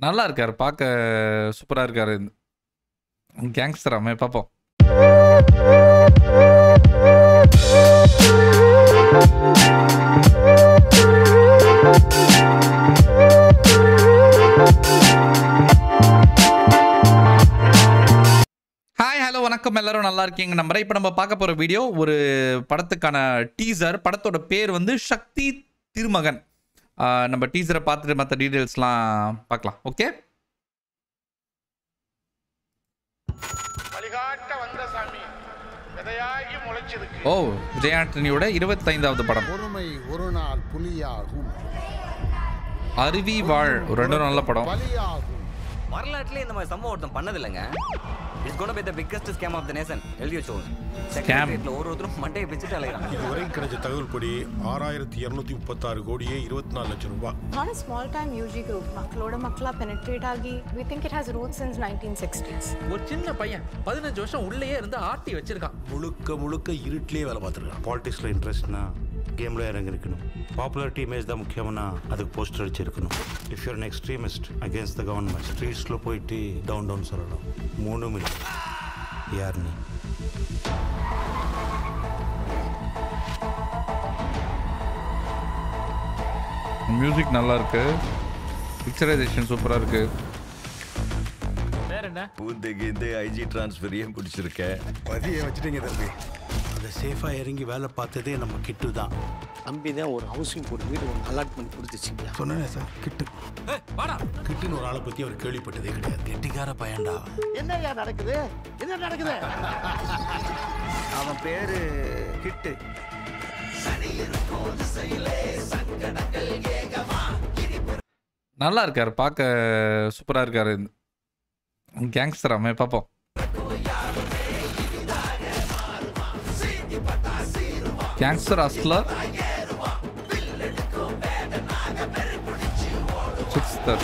நல்லா இருக்காரு, பார்க்க சூப்பரா இருக்காரு. கேங்ஸ்டராமே பார்ப்போம். ஹாய், ஹலோ, வணக்கம். எல்லாரும் நல்லா இருக்கீங்க நம்புறேன். இப்போ நம்ம பார்க்க போகிற வீடியோ ஒரு படத்துக்கான டீசர். படத்தோட பேர் வந்து சக்தி திருமகன். நம்ம டீசரை பார்த்துட்டு மற்ற டீட்டெயில்ஸ்லாம் பார்க்கலாம். ஓகே, ஓ, விஜய் ஆண்டனியோட 25வது படம். பொறுமை ஒரு நாள் புலியாகும். அருவி வாழ் ரெண்டும் நல்ல படம். வரலாற்றிலே இந்த மாதிரி சம்பவம் ஒருத்தன் பண்ணதில்லைங்க. It's gonna be the biggest scam of the nation. எழுதி வச்சோம். செக்ரட்டரியேட்ல ஒருத்தரும் மண்டையை பிச்சுட்டு அலையறாங்க. இதுவரை கிடைச்ச தகவல் படி 6236 கோடியே 24 லட்சம் ரூபாய். Not a small time UG group. மக்களோட மக்களா penetrate ஆகி we think it has roots since 1960s. ஒரு சின்ன பையன் 15 வருஷம் உள்ளேயே இருந்து ஆட்டி வச்சிருக்கான். முழுக்க இருட்டிலே வேலை பார்த்துருக்கான். பாலிடிக்ஸ்ல இன்ட்ரெஸ்ட்னா கேம்ல இறங்கி இருக்கணும். பாப்புலாரிட்டி இமேஜ் தான் முக்கியம்னா அதுக்கு போஸ்டர் அடிச்சிருக்கணும். If your extremist against the government ஸ்ட்ரீட்ஸ்ல போயிட்டு டவுன் சொல்லணும். 3 மினிட். யார் நீ? மியூசிக் நல்லா இருக்கு, பிக்சரைசேஷன் சூப்பரா இருக்கு. வேற என்ன? பூந்தைக்கு இந்த ஐஜி டிரான்ஸ்ஃபரையே பிடிச்சிருக்கேன். பதிய வச்சுட்டீங்க தம்பி. அதை சேஃபா இறங்கி வேலை பார்த்ததே நம்ம கிட்டு தான். தம்பி தான் ஒரு ஹவுசிங் போர்டு வீடு ஒன்று அலாட் பண்ணி கொடுத்துச்சிங்க. சொன்னேன் சார், கிட்டு வாடா. கிட்டுன்னு ஒரு ஆளை பத்தி அவர் கேள்விப்பட்டதே கிடையாது. கெட்டிக்கார பையன்டா. என்னையா நடக்குது? என்ன நடக்குது? அவன் பேரு கிட்டு. நல்லா இருக்காரு, பார்க்க சூப்பரா இருக்காரு. கேங்ஸ்டராமே பார்ப்போம். கேங்ஸ்டர் ஹஸ்லர், சிக்ஸ்தர்.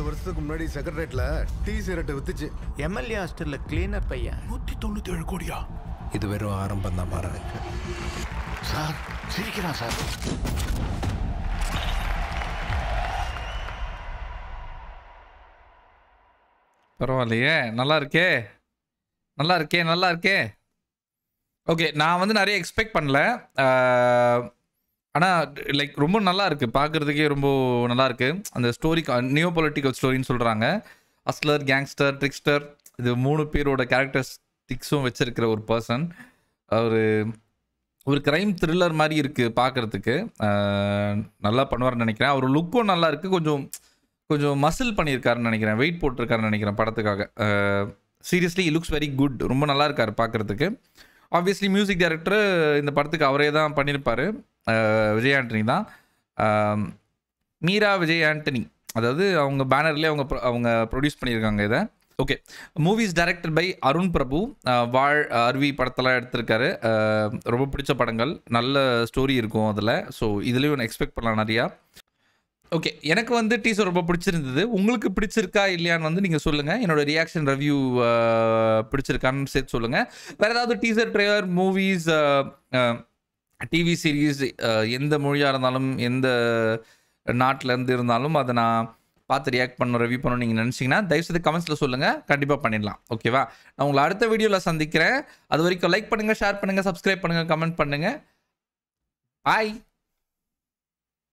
வருஷத்துக்கு முன்னாடி செக்ரட்டரியேட்ல டீ சிகரெட் வித்துச்சு. எம்எல்ஏ ஹாஸ்டல்ல கிளீனர் பையன் 197 கோடியா? இது வெறும் ஆரம்பம் தான் மாற. சார் சிரிக்கிறான் சார். பரவாயில்லையே, நல்லா இருக்கே, நல்லா இருக்கே, நல்லா இருக்கே. ஓகே, நான் வந்து நிறைய எக்ஸ்பெக்ட் பண்ணல. ஆனால் லைக் ரொம்ப நல்லா இருக்குது, பார்க்குறதுக்கே ரொம்ப நல்லா இருக்குது. அந்த ஸ்டோரி நியோ பொலிட்டிக்கல் ஸ்டோரின்னு சொல்கிறாங்க. அஸ்லர், கேங்ஸ்டர், ட்ரிக்ஸ்டர், இது 3 பேரோட கேரக்டரிஸ்டிக்ஸும் வச்சிருக்கிற ஒரு பர்சன். ஒரு க்ரைம் த்ரில்லர் மாதிரி இருக்குது பார்க்குறதுக்கு. நல்லா பண்ணுவார்னு நினைக்கிறேன். அவர் லுக்கும் நல்லா இருக்குது. கொஞ்சம் மசில் பண்ணியிருக்காருன்னு நினைக்கிறேன், வெயிட் போட்டிருக்காருன்னு நினைக்கிறேன் படத்துக்காக. Seriously it looks very good. ரொம்ப நல்லா இருக்கார் பார்க்குறதுக்கு. ஆப்வியஸ்லி மியூசிக் டைரக்டர் இந்த படத்துக்கு அவரே தான் பண்ணியிருப்பார். விஜய் ஆண்டனி தான். மீரா விஜய் ஆண்டனி, அதாவது அவங்க பேனர்லேயே அவங்க ப்ரொடியூஸ் பண்ணியிருக்காங்க இதை. Okay, movies directed by Arun Prabhu. Vaazhl, Aruvi படத்தெல்லாம் எடுத்திருக்காரு. ரொம்ப பிடிச்ச படங்கள், நல்ல ஸ்டோரி இருக்கும் அதில். ஸோ இதுலேயும் எக்ஸ்பெக்ட் பண்ணலாம் நிறையா. ஓகே, எனக்கு வந்து டீசர் ரொம்ப பிடிச்சிருந்தது. உங்களுக்கு பிடிச்சிருக்கா இல்லையான்னு வந்து நீங்கள் சொல்லுங்கள். என்னோட ரியாக்ஷன் ரிவ்யூ பிடிச்சிருக்கான்னு சேர்த்து சொல்லுங்கள். வேறு ஏதாவது teaser, trailer, movies, TV series, எந்த மொழியாக இருந்தாலும், எந்த நாட்டிலேருந்து இருந்தாலும் அதை நான் பார்த்து ரியாக்ட் பண்ணணும், ரிவ்யூ பண்ணணும் நீங்கள் நினச்சிங்கன்னா தயவுசெய்து கமெண்ட்ஸில் சொல்லுங்கள். கண்டிப்பாக பண்ணிடலாம். ஓகேவா? நான் உங்களை அடுத்த வீடியோவில் சந்திக்கிறேன். அது வரைக்கும் லைக் பண்ணுங்கள், ஷேர் பண்ணுங்கள், சப்ஸ்கிரைப் பண்ணுங்கள், கமெண்ட் பண்ணுங்கள். பாய்.